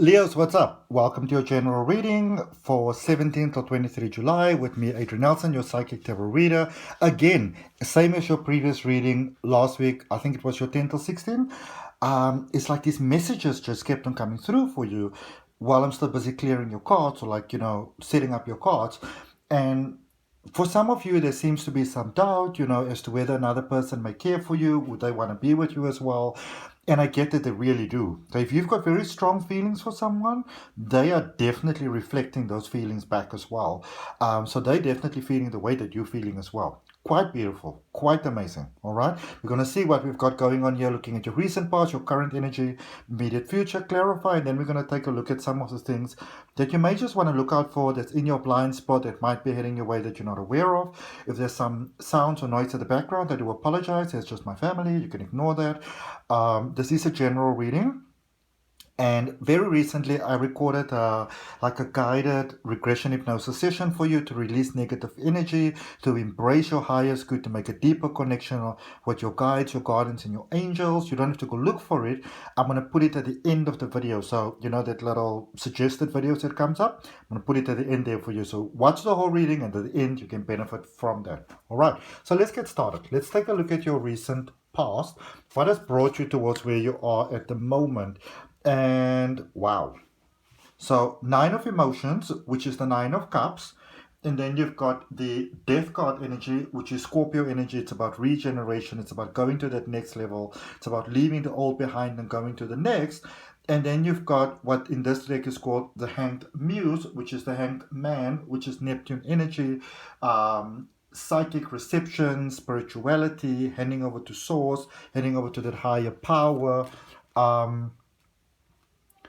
Leos, what's up? Welcome to your general reading for 17th or 23 July with me, Adrian Nelson, your psychic tarot reader. Again, same as your previous reading last week, I think it was your 10th or 16th. It's like these messages just kept on coming through for you while I'm still busy clearing your cards or setting up your cards. And for some of you, there seems to be some doubt, as to whether another person may care for you, would they want to be with you as well? And I get that they really do. So if you've got very strong feelings for someone, they are definitely reflecting those feelings back as well. So they're definitely feeling the way that you're feeling as well. Quite beautiful, quite amazing. All right, we're going to see what we've got going on here, looking at your recent past, your current energy, immediate future, clarify, and then we're going to take a look at some of the things that you may just want to look out for that's in your blind spot that might be heading your way that you're not aware of. If there's some sounds or noise in the background, I do apologize. It's just my family. You can ignore that. This is a general reading. And very recently, I recorded like a guided regression hypnosis session for you to release negative energy, to embrace your highest good, to make a deeper connection with your guides, your guardians, and your angels. You don't have to go look for it. I'm going to put it at the end of the video. So, that little suggested videos that comes up, I'm going to put it at the end there for you. So watch the whole reading, and at the end, you can benefit from that. All right. So let's get started. Let's take a look at your recent past. What has brought you towards where you are at the moment? And wow. So 9 of emotions, which is the 9 of cups. And then you've got the death card energy, which is Scorpio energy. It's about regeneration. It's about going to that next level. It's about leaving the old behind and going to the next. And then you've got what in this deck is called the Hanged Muse, which is the Hanged Man, which is Neptune energy. Psychic reception, spirituality, handing over to source, handing over to that higher power.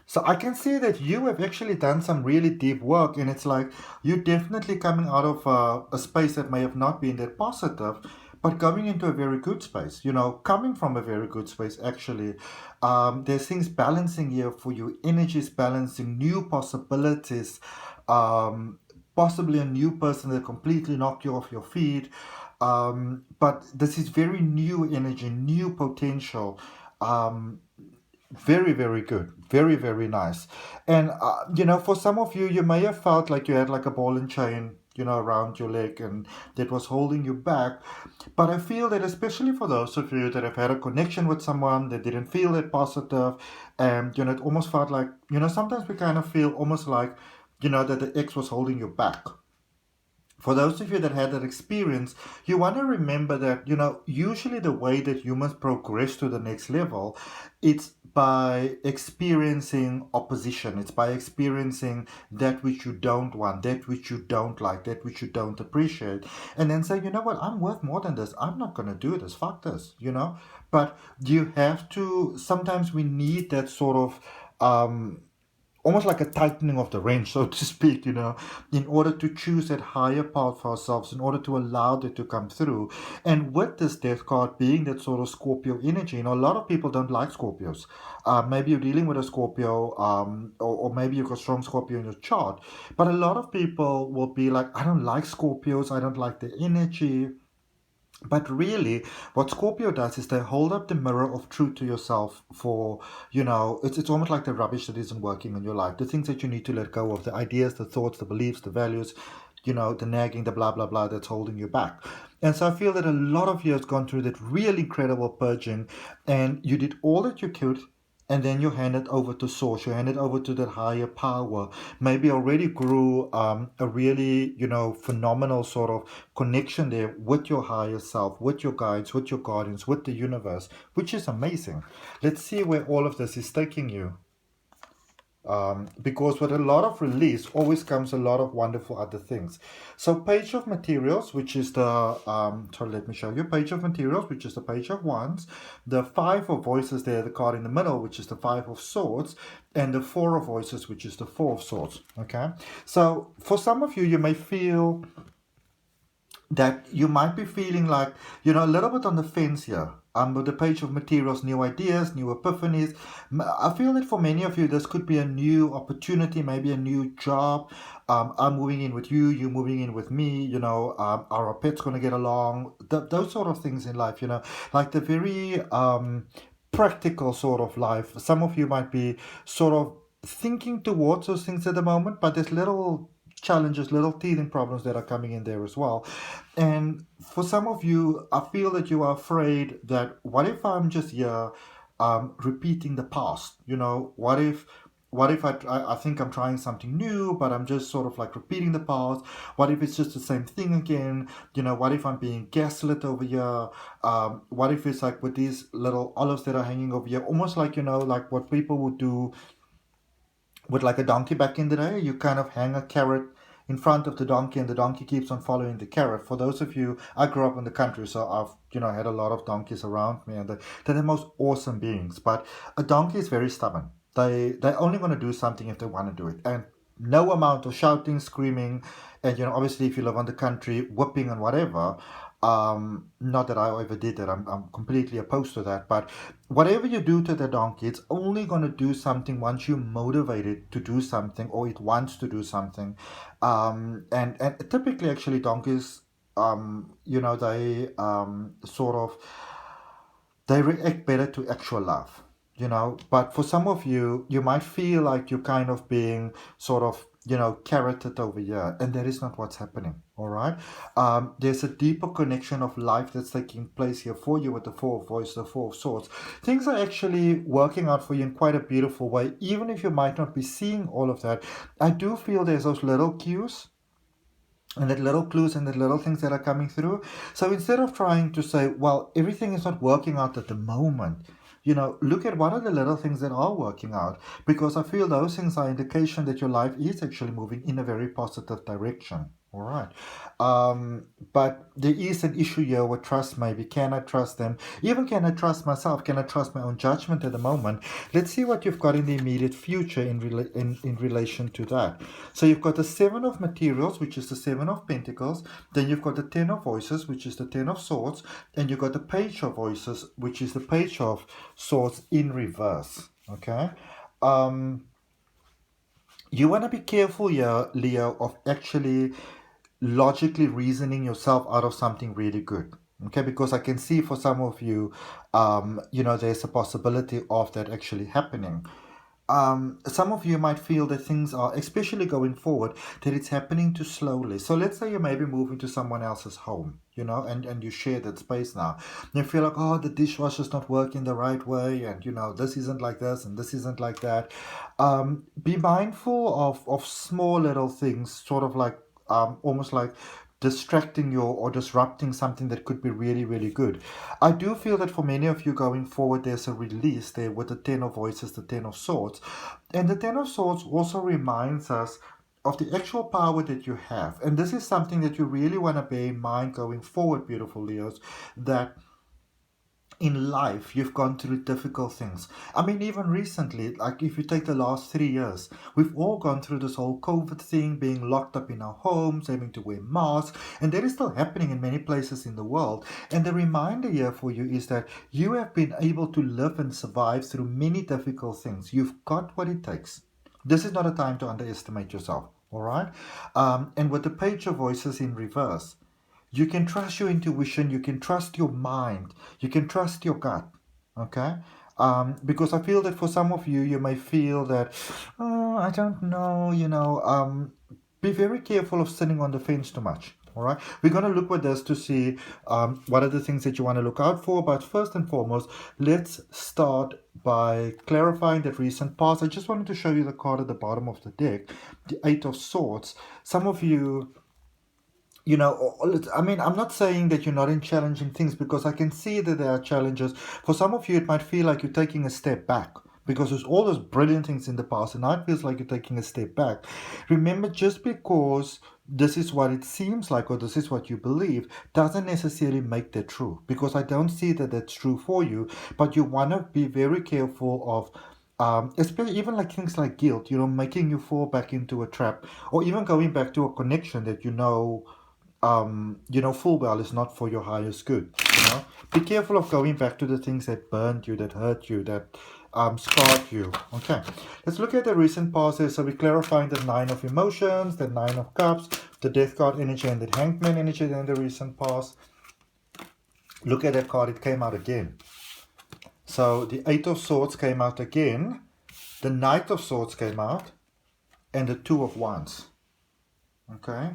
So I can see that you have actually done some really deep work, and it's like you're definitely coming out of a space that may have not been that positive, but going into a very good space, coming from a very good space, actually. There's things balancing here for you, energies balancing, new possibilities, possibly a new person that completely knocked you off your feet. But this is very new energy, new potential. Very, very good. Very, very nice. And, for some of you, you may have felt like you had like a ball and chain, around your leg and that was holding you back. But I feel that especially for those of you that have had a connection with someone that didn't feel that positive, and, it almost felt like, sometimes we kind of feel almost like, that the ex was holding you back. For those of you that had that experience, you want to remember that, usually the way that humans progress to the next level, it's by experiencing opposition. It's by experiencing that which you don't want, that which you don't like, that which you don't appreciate. And then say, you know what, I'm worth more than this. I'm not going to do this. Fuck this, But you have to, sometimes we need that sort of, almost like a tightening of the wrench, so to speak, in order to choose that higher path for ourselves, in order to allow that to come through. And with this death card being that sort of Scorpio energy, a lot of people don't like Scorpios. Maybe you're dealing with a Scorpio, or maybe you've got strong Scorpio in your chart. But a lot of people will be like, I don't like Scorpios, I don't like the energy. But really, what Scorpio does is they hold up the mirror of truth to yourself for, it's almost like the rubbish that isn't working in your life, the things that you need to let go of, the ideas, the thoughts, the beliefs, the values, the nagging, the blah, blah, blah that's holding you back. And so I feel that a lot of you has gone through that really incredible purging, and you did all that you could. And then you hand it over to source, you hand it over to that higher power. Maybe already grew a really, phenomenal sort of connection there with your higher self, with your guides, with your guardians, with the universe, which is amazing. Let's see where all of this is taking you. Because with a lot of release always comes a lot of wonderful other things. So page of materials, which is the, let me show you, page of materials, which is the page of wands, the 5 of voices there, the card in the middle, which is the 5 of swords, and the 4 of voices, which is the 4 of swords, okay? So for some of you, you may feel that you might be feeling like, a little bit on the fence here. With the page of materials, new ideas, new epiphanies. I feel that for many of you, this could be a new opportunity, maybe a new job. I'm moving in with you, you moving in with me, are our pets going to get along? Those sort of things in life, like the very practical sort of life. Some of you might be sort of thinking towards those things at the moment, but there's little challenges, little teething problems that are coming in there as well. And for some of you, I feel that you are afraid that what if I'm just here repeating the past? What if I think I'm trying something new, but I'm just sort of like repeating the past? What if it's just the same thing again? What if I'm being gaslit over here? What if it's like with these little olives that are hanging over here, almost like, like what people would do with like a donkey back in the day. You kind of hang a carrot in front of the donkey, and the donkey keeps on following the carrot. For those of you, I grew up in the country, so I've had a lot of donkeys around me, and they're the most awesome beings. But a donkey is very stubborn. They're only going to do something if they want to do it, and no amount of shouting, screaming, and obviously if you live on the country, whooping and whatever. Not that I ever did that. I'm completely opposed to that. But whatever you do to the donkey, it's only going to do something once you motivate it to do something, or it wants to do something. And typically, actually, donkeys, they sort of they react better to actual love. But for some of you, you might feel like you're kind of being sort of carroted over here, and that is not what's happening. All right. There's a deeper connection of life that's taking place here for you with the Four of Voice, the Four of Swords. Things are actually working out for you in quite a beautiful way, even if you might not be seeing all of that. I do feel there's those little cues and that little clues and the little things that are coming through. So instead of trying to say, well, everything is not working out at the moment, look at what are the little things that are working out, because I feel those things are indication that your life is actually moving in a very positive direction. All right. But there is an issue here with trust, maybe. Can I trust them? Even can I trust myself? Can I trust my own judgment at the moment? Let's see what you've got in the immediate future in relation to that. So you've got the Seven of Materials, which is the Seven of Pentacles. Then you've got the Ten of Voices, which is the Ten of Swords. And you've got the Page of Voices, which is the Page of Swords in reverse. Okay. You want to be careful here, Leo, of actually logically reasoning yourself out of something really good. Okay, because I can see for some of you, there's a possibility of that actually happening. Some of you might feel that things are, especially going forward, that it's happening too slowly. So let's say you may be moving to someone else's home, and you share that space now. You feel like, oh, the dishwasher's not working the right way, and this isn't like this and this isn't like that. Be mindful of small little things, sort of like almost like distracting you or disrupting something that could be really, really good. I do feel that for many of you going forward, there's a release there with the Ten of Voices, the Ten of Swords. And the Ten of Swords also reminds us of the actual power that you have. And this is something that you really want to bear in mind going forward, beautiful Leos, that in life you've gone through difficult things. I mean, even recently, like if you take the last 3 years, we've all gone through this whole COVID thing, being locked up in our homes, having to wear masks, and that is still happening in many places in the world. And the reminder here for you is that you have been able to live and survive through many difficult things. You've got what it takes. This is not a time to underestimate yourself. All right. And with the Page of Voices in reverse, you can trust your intuition, you can trust your mind, you can trust your gut. Okay. Because I feel that for some of you, you may feel that, oh, I don't know, be very careful of sitting on the fence too much. All right, we're going to look with this to see what are the things that you want to look out for. But first and foremost, let's start by clarifying that recent past. I just wanted to show you the card at the bottom of the deck, the Eight of Swords. Some of you, I mean, I'm not saying that you're not in challenging things, because I can see that there are challenges. For some of you, it might feel like you're taking a step back because there's all those brilliant things in the past, and now it feels like you're taking a step back. Remember, just because this is what it seems like or this is what you believe doesn't necessarily make that true, because I don't see that that's true for you. But you want to be very careful of especially even like things like guilt, making you fall back into a trap, or even going back to a connection that full well is not for your highest good. Be careful of going back to the things that burned you, that hurt you, that scarred you. Okay, let's look at the recent past here. So we're clarifying the Nine of Emotions, the Nine of Cups, the Death card energy, and the Hanged Man energy in the recent past. Look at that card, it came out again. So the Eight of Swords came out again, the Knight of Swords came out, and the Two of Wands. Okay?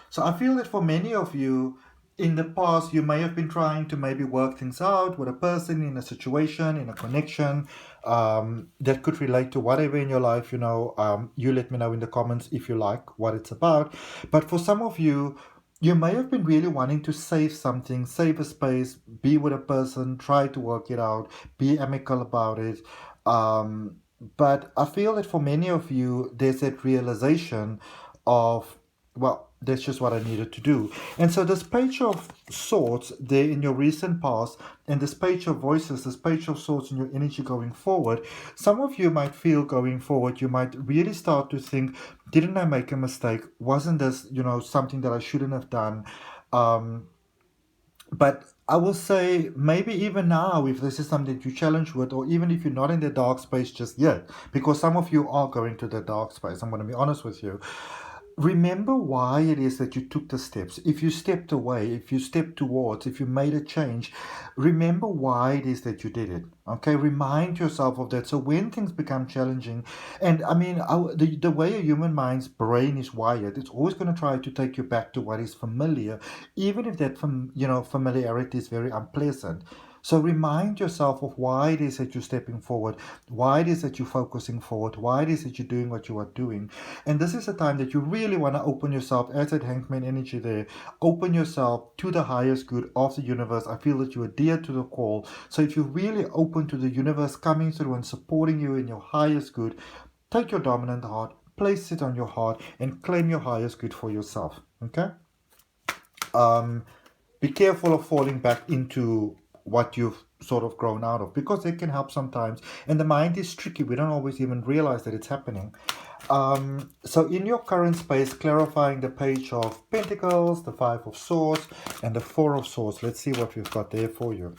So I feel that for many of you, in the past, you may have been trying to maybe work things out with a person in a situation, in a connection that could relate to whatever in your life. You let me know in the comments if you like what it's about. But for some of you, you may have been really wanting to save something, save a space, be with a person, try to work it out, be amicable about it. But I feel that for many of you, there's that realization of, well, that's just what I needed to do. And so this page of swords there in your recent past, and this page of voices, this page of swords in your energy going forward, some of you might feel going forward, you might really start to think, didn't I make a mistake? Wasn't this, something that I shouldn't have done? But I will say, maybe even now, if this is something that you challenge with, or even if you're not in the dark space just yet, because some of you are going to the dark space, I'm going to be honest with you. Remember why it is that you took the steps. If you stepped away, if you stepped towards, if you made a change, remember why it is that you did it. Okay, remind yourself of that. So when things become challenging, and I mean, the way a human mind's brain is wired, it's always going to try to take you back to what is familiar, even if that familiarity is very unpleasant. So remind yourself of why it is that you're stepping forward, why it is that you're focusing forward, why it is that you're doing what you are doing. And this is a time that you really want to open yourself, as that Hangman energy there, open yourself to the highest good of the universe. I feel that you adhere to the call. So if you're really open to the universe coming through and supporting you in your highest good, take your dominant heart, place it on your heart, and claim your highest good for yourself. Okay? Be careful of falling back into what you've sort of grown out of, because it can help sometimes, and the mind is tricky. We don't always even realize that it's happening. So in your current space, clarifying the Page of Pentacles, the Five of Swords, and the Four of Swords. Let's see what we've got there for you.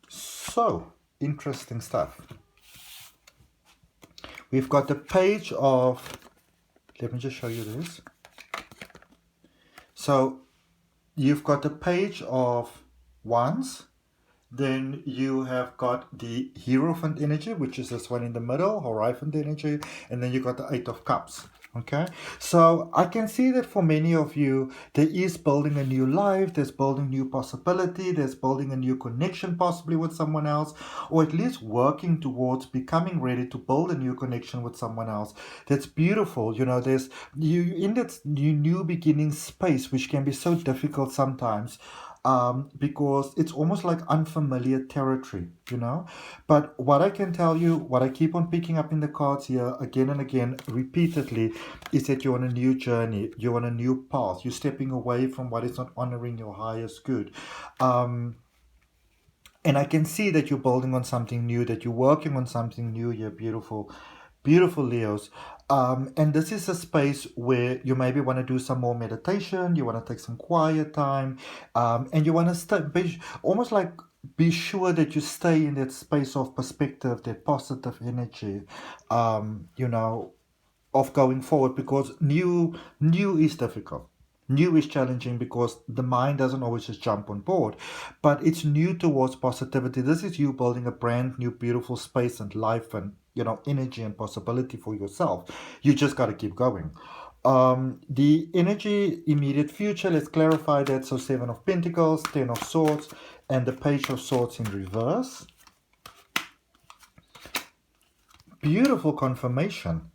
So interesting stuff. We've got the Page of, let me just show you this. So you've got the Page of Wands, then you have got the Hierophant energy, which is this one in the middle, Hierophant energy, and then you got the Eight of Cups. Okay, so I can see that for many of you, there is building a new life, there's building new possibility, there's building a new connection possibly with someone else, or at least working towards becoming ready to build a new connection with someone else. That's beautiful. There's you in that new beginning space, which can be so difficult sometimes. Because it's almost like unfamiliar territory, But what I can tell you, what I keep on picking up in the cards here again and again, repeatedly, is that you're on a new journey, you're on a new path, you're stepping away from what is not honoring your highest good. And I can see that you're building on something new, that you're working on something new here, beautiful Leos. And this is a space where you maybe want to do some more meditation, you want to take some quiet time, and you want to be sure that you stay in that space of perspective, that positive energy, of going forward, because new is difficult. New is challenging because the mind doesn't always just jump on board, but it's new towards positivity. This is you building a brand new, beautiful space and life and, energy and possibility for yourself. You just got to keep going. The energy, immediate future, let's clarify that. So 7 of Pentacles, 10 of Swords, and the Page of Swords in reverse. Beautiful confirmation.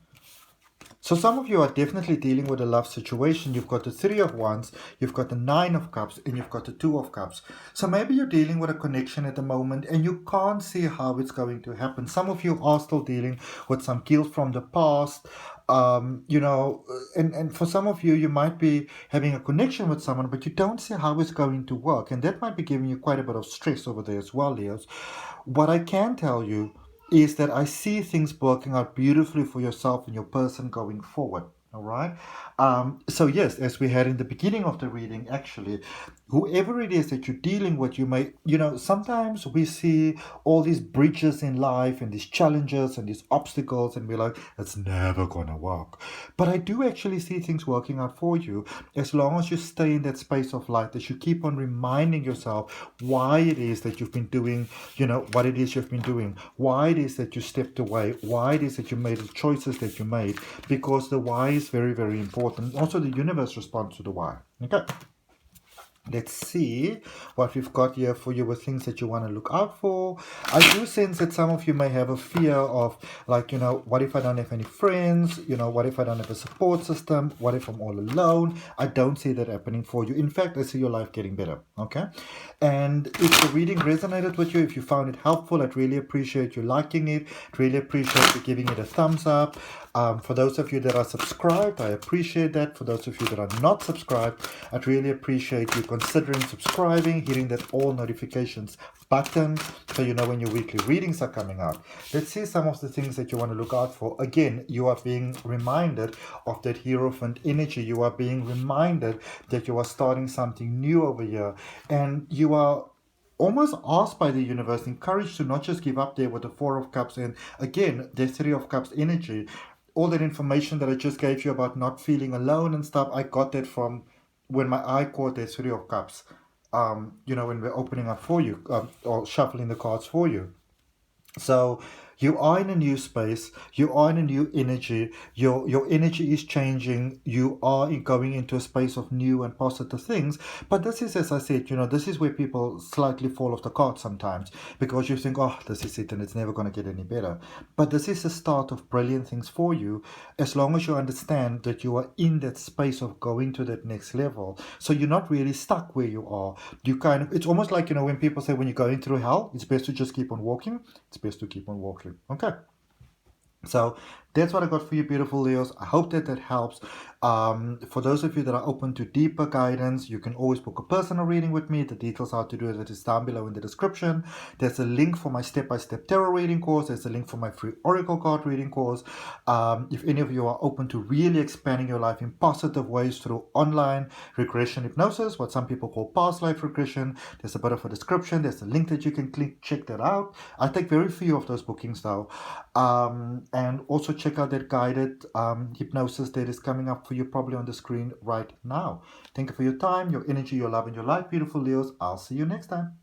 So some of you are definitely dealing with a love situation. You've got the 3 of Wands, you've got the 9 of Cups, and you've got the 2 of Cups. So maybe you're dealing with a connection at the moment and you can't see how it's going to happen. Some of you are still dealing with some guilt from the past. And for some of you, you might be having a connection with someone, but you don't see how it's going to work. And that might be giving you quite a bit of stress over there as well, Leos. What I can tell you is that I see things working out beautifully for yourself and your person going forward. All right. So yes, as we had in the beginning of the reading, actually, whoever it is that you're dealing with, you may, sometimes we see all these bridges in life and these challenges and these obstacles, and we're like, it's never gonna work. But I do actually see things working out for you as long as you stay in that space of light, as you keep on reminding yourself why it is that you've been doing, what it is you've been doing, why it is that you stepped away, why it is that you made the choices that you made, because the why is very, very important. Also, the universe responds to the why. Okay. Let's see what we've got here for you with things that you want to look out for. I do sense that some of you may have a fear of, like, what if I don't have any friends? What if I don't have a support system? What if I'm all alone? I don't see that happening for you. In fact, I see your life getting better. Okay. And if the reading resonated with you, if you found it helpful, I'd really appreciate you liking it. Really appreciate you giving it a thumbs up. For those of you that are subscribed, I appreciate that. For those of you that are not subscribed, I'd really appreciate you considering subscribing, hitting that all notifications button so you know when your weekly readings are coming out. Let's see some of the things that you want to look out for. Again, you are being reminded of that Hierophant energy. You are being reminded that you are starting something new over here, and you are almost asked by the universe, encouraged to not just give up there with the Four of Cups and again the Three of Cups energy. All that information that I just gave you about not feeling alone and stuff, I got that from when my eye caught the Three of Cups. When we're opening up for you, or shuffling the cards for you. So you are in a new space, you are in a new energy, your energy is changing, you are going into a space of new and positive things. But this is, as I said, this is where people slightly fall off the cart sometimes, because you think, oh, this is it and it's never going to get any better. But this is the start of brilliant things for you, as long as you understand that you are in that space of going to that next level. So you're not really stuck where you are. It's almost like, when people say when you're going through hell, it's best to just keep on walking. It's best to keep on walking. Okay. So that's what I got for you, beautiful Leos. I hope that helps. For those of you that are open to deeper guidance, you can always book a personal reading with me. The details how to do it is down below in the description. There's a link for my step-by-step tarot reading course. There's a link for my free oracle card reading course. If any of you are open to really expanding your life in positive ways through online regression hypnosis, what some people call past life regression, there's a bit of a description. There's a link that you can click, check that out. I take very few of those bookings though. And also check out that guided hypnosis that is coming up for you probably on the screen right now. Thank you for your time, your energy, your love, and your life, beautiful Leos. I'll see you next time.